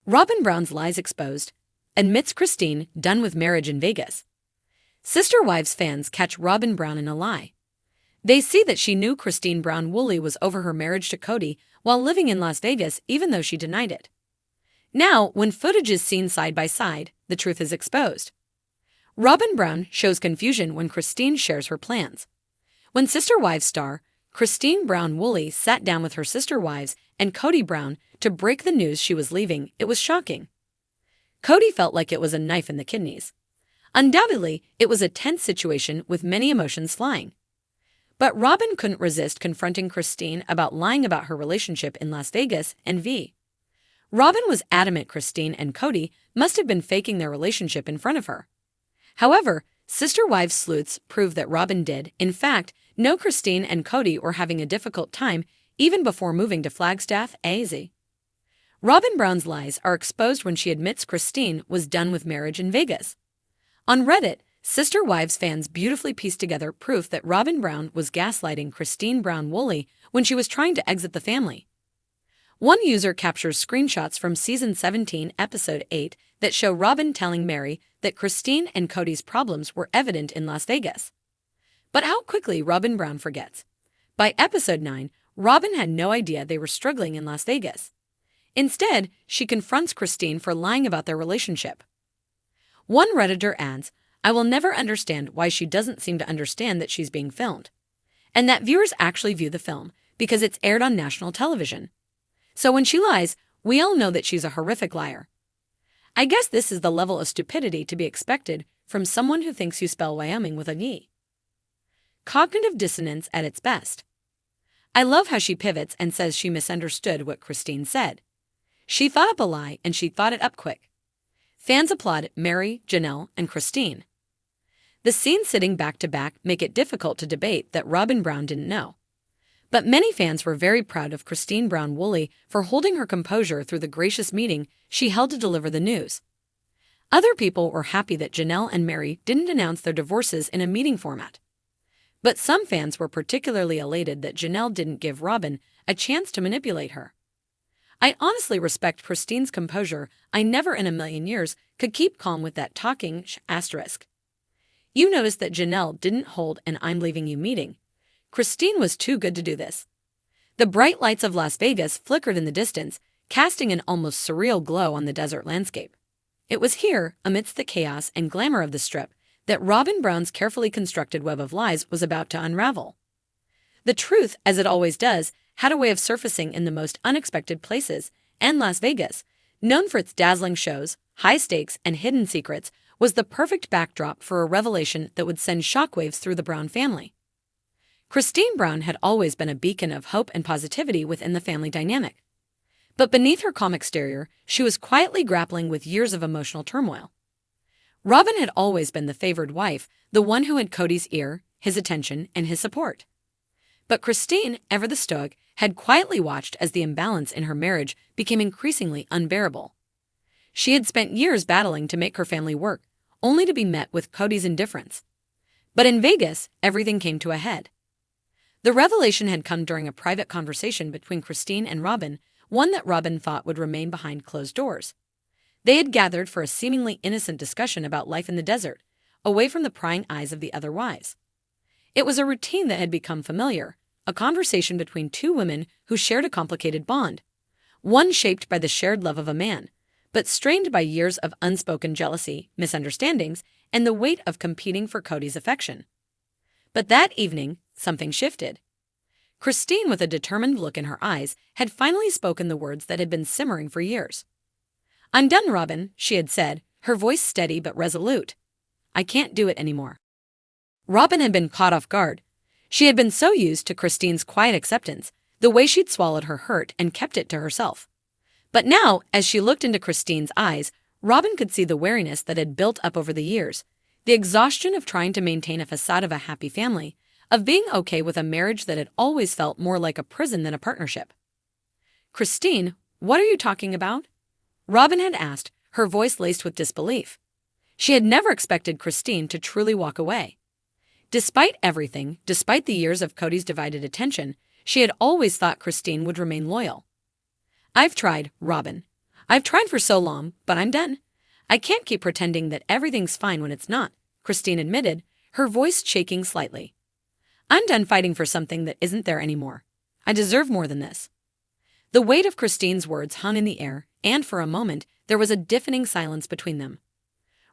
Robyn Brown's lies exposed. Admits Cristin done with marriage in Vegas. Sister Wives fans catch Robyn Brown in a lie. They see that she knew Cristin Brown Woolley was over her marriage to Cody while living in Las Vegas, even though she denied it. Now, when footage is seen side by side, the truth is exposed. Robyn Brown shows confusion when Cristin shares her plans. When Sister Wives star Cristin Brown Woolley sat down with her sister wives and Cody Brown to break the news she was leaving, it was shocking. Cody felt like it was a knife in the kidneys. Undoubtedly, it was a tense situation with many emotions flying. But Robyn couldn't resist confronting Cristin about lying about her relationship in Las Vegas and V. Robyn was adamant Cristin and Cody must have been faking their relationship in front of her. However, Sister Wives sleuths proved that Robyn did, in fact, know Cristin and Cody were having a difficult time even before moving to Flagstaff, AZ. Robyn Brown's lies are exposed when she admits Cristin was done with marriage in Vegas. On Reddit, Sister Wives fans beautifully pieced together proof that Robyn Brown was gaslighting Cristin Brown Woolley when she was trying to exit the family. One user captures screenshots from Season 17, Episode 8 that show Robyn telling Mary that Cristin and Cody's problems were evident in Las Vegas. But how quickly Robyn Brown forgets. By Episode 9, Robyn had no idea they were struggling in Las Vegas. Instead, she confronts Cristin for lying about their relationship. One Redditor adds, "I will never understand why she doesn't seem to understand that she's being filmed, and that viewers actually view the film because it's aired on national television. So when she lies, we all know that she's a horrific liar." I guess this is the level of stupidity to be expected from someone who thinks you spell Wyoming with an E. Cognitive dissonance at its best. I love how she pivots and says she misunderstood what Cristin said. She thought up a lie and she thought it up quick. Fans applaud Mary, Janelle, and Cristin. The scenes sitting back to back make it difficult to debate that Robyn Brown didn't know. But many fans were very proud of Cristin Brown Woolley for holding her composure through the gracious meeting she held to deliver the news. Other people were happy that Janelle and Mary didn't announce their divorces in a meeting format. But some fans were particularly elated that Janelle didn't give Robyn a chance to manipulate her. I honestly respect Cristin's composure. I never in a million years could keep calm with that talking asterisk. You noticed that Janelle didn't hold an "I'm leaving you" meeting. Cristin was too good to do this. The bright lights of Las Vegas flickered in the distance, casting an almost surreal glow on the desert landscape. It was here, amidst the chaos and glamour of the Strip, that Robyn Brown's carefully constructed web of lies was about to unravel. The truth, as it always does, had a way of surfacing in the most unexpected places, and Las Vegas, known for its dazzling shows, high stakes, and hidden secrets, was the perfect backdrop for a revelation that would send shockwaves through the Brown family. Cristin Brown had always been a beacon of hope and positivity within the family dynamic. But beneath her calm exterior, she was quietly grappling with years of emotional turmoil. Robyn had always been the favored wife, the one who had Cody's ear, his attention, and his support. But Cristin, ever the stoic, had quietly watched as the imbalance in her marriage became increasingly unbearable. She had spent years battling to make her family work, only to be met with Cody's indifference. But in Vegas, everything came to a head. The revelation had come during a private conversation between Cristin and Robyn, one that Robyn thought would remain behind closed doors. They had gathered for a seemingly innocent discussion about life in the desert, away from the prying eyes of the other wives. It was a routine that had become familiar, a conversation between two women who shared a complicated bond, one shaped by the shared love of a man, but strained by years of unspoken jealousy, misunderstandings, and the weight of competing for Cody's affection. But that evening, something shifted. Cristin, with a determined look in her eyes, had finally spoken the words that had been simmering for years. "I'm done, Robyn," she had said, her voice steady but resolute. "I can't do it anymore." Robyn had been caught off guard. She had been so used to Cristin's quiet acceptance, the way she'd swallowed her hurt and kept it to herself. But now, as she looked into Cristin's eyes, Robyn could see the weariness that had built up over the years, the exhaustion of trying to maintain a facade of a happy family, of being okay with a marriage that had always felt more like a prison than a partnership. "Cristin, what are you talking about?" Robyn had asked, her voice laced with disbelief. She had never expected Cristin to truly walk away. Despite everything, despite the years of Cody's divided attention, she had always thought Cristin would remain loyal. "I've tried, Robyn. I've tried for so long, but I'm done. I can't keep pretending that everything's fine when it's not, Cristin admitted, her voice shaking slightly. I'm done fighting for something that isn't there anymore. I deserve more than this. The weight of Cristin's words hung in the air, and for a moment, there was a deafening silence between them.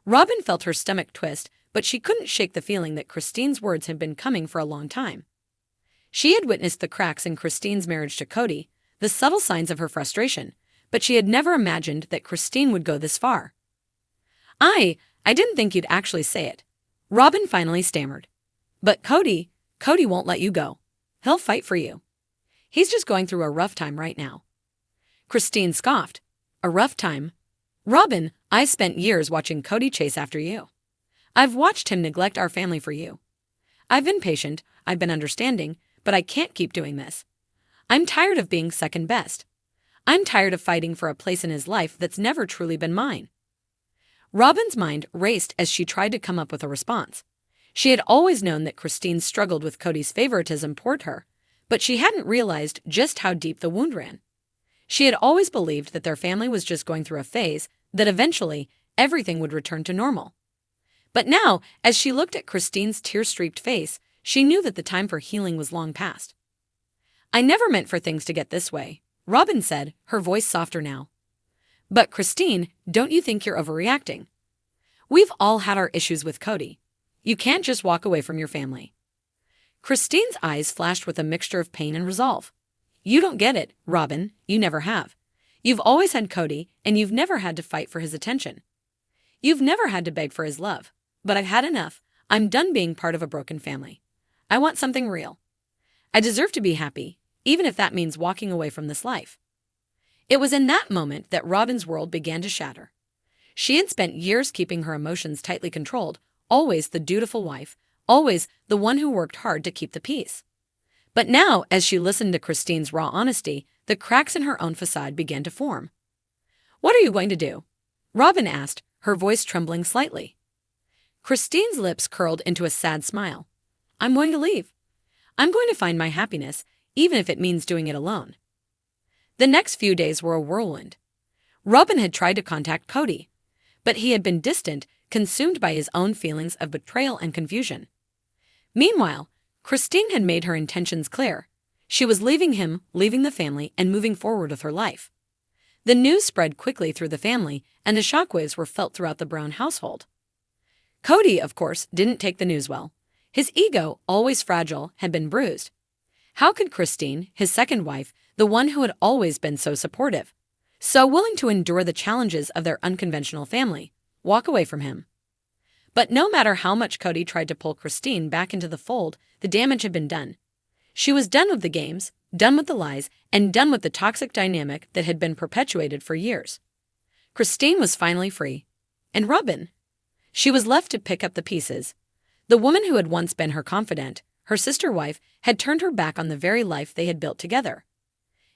Robyn felt her stomach twist, but she couldn't shake the feeling that Cristin's words had been coming for a long time. She had witnessed the cracks in Cristin's marriage to Cody, the subtle signs of her frustration, but she had never imagined that Cristin would go this far. I didn't think you'd actually say it, Robyn finally stammered. But Cody won't let you go. He'll fight for you. He's just going through a rough time right now. Cristin scoffed. A rough time? Robyn, I spent years watching Cody chase after you. I've watched him neglect our family for you. I've been patient, I've been understanding, but I can't keep doing this. I'm tired of being second best. I'm tired of fighting for a place in his life that's never truly been mine. Robyn's mind raced as she tried to come up with a response. She had always known that Cristin struggled with Cody's favoritism toward her, but she hadn't realized just how deep the wound ran. She had always believed that their family was just going through a phase, that eventually everything would return to normal. But now, as she looked at Cristin's tear-streaked face, she knew that the time for healing was long past. I never meant for things to get this way, Robyn said, her voice softer now. But Cristin, don't you think you're overreacting? We've all had our issues with Cody. You can't just walk away from your family. Cristin's eyes flashed with a mixture of pain and resolve. You don't get it, Robyn, you never have. You've always had Cody, and you've never had to fight for his attention. You've never had to beg for his love. But I've had enough. I'm done being part of a broken family. I want something real. I deserve to be happy, even if that means walking away from this life. It was in that moment that Robyn's world began to shatter. She had spent years keeping her emotions tightly controlled, always the dutiful wife, always the one who worked hard to keep the peace. But now, as she listened to Cristin's raw honesty, the cracks in her own facade began to form. What are you going to do? Robyn asked, her voice trembling slightly. Cristin's lips curled into a sad smile. I'm going to leave. I'm going to find my happiness, even if it means doing it alone. The next few days were a whirlwind. Robyn had tried to contact Cody, but he had been distant, consumed by his own feelings of betrayal and confusion. Meanwhile, Cristin had made her intentions clear. She was leaving him, leaving the family, and moving forward with her life. The news spread quickly through the family, and the shockwaves were felt throughout the Brown household. Cody, of course, didn't take the news well. His ego, always fragile, had been bruised. How could Cristin, his second wife, the one who had always been so supportive, so willing to endure the challenges of their unconventional family, walk away from him? But no matter how much Cody tried to pull Cristin back into the fold, the damage had been done. She was done with the games, done with the lies, and done with the toxic dynamic that had been perpetuated for years. Cristin was finally free. And Robyn? She was left to pick up the pieces. The woman who had once been her confidant, her sister wife, had turned her back on the very life they had built together.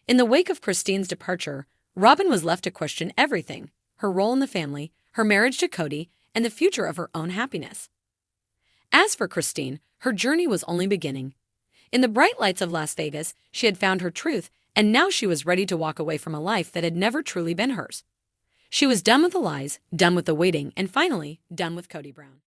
In the wake of Cristin's departure, Robyn was left to question everything: her role in the family, her marriage to Cody, and the future of her own happiness. As for Cristin, her journey was only beginning. In the bright lights of Las Vegas, she had found her truth, and now she was ready to walk away from a life that had never truly been hers. She was done with the lies, done with the waiting, and finally, done with Cody Brown.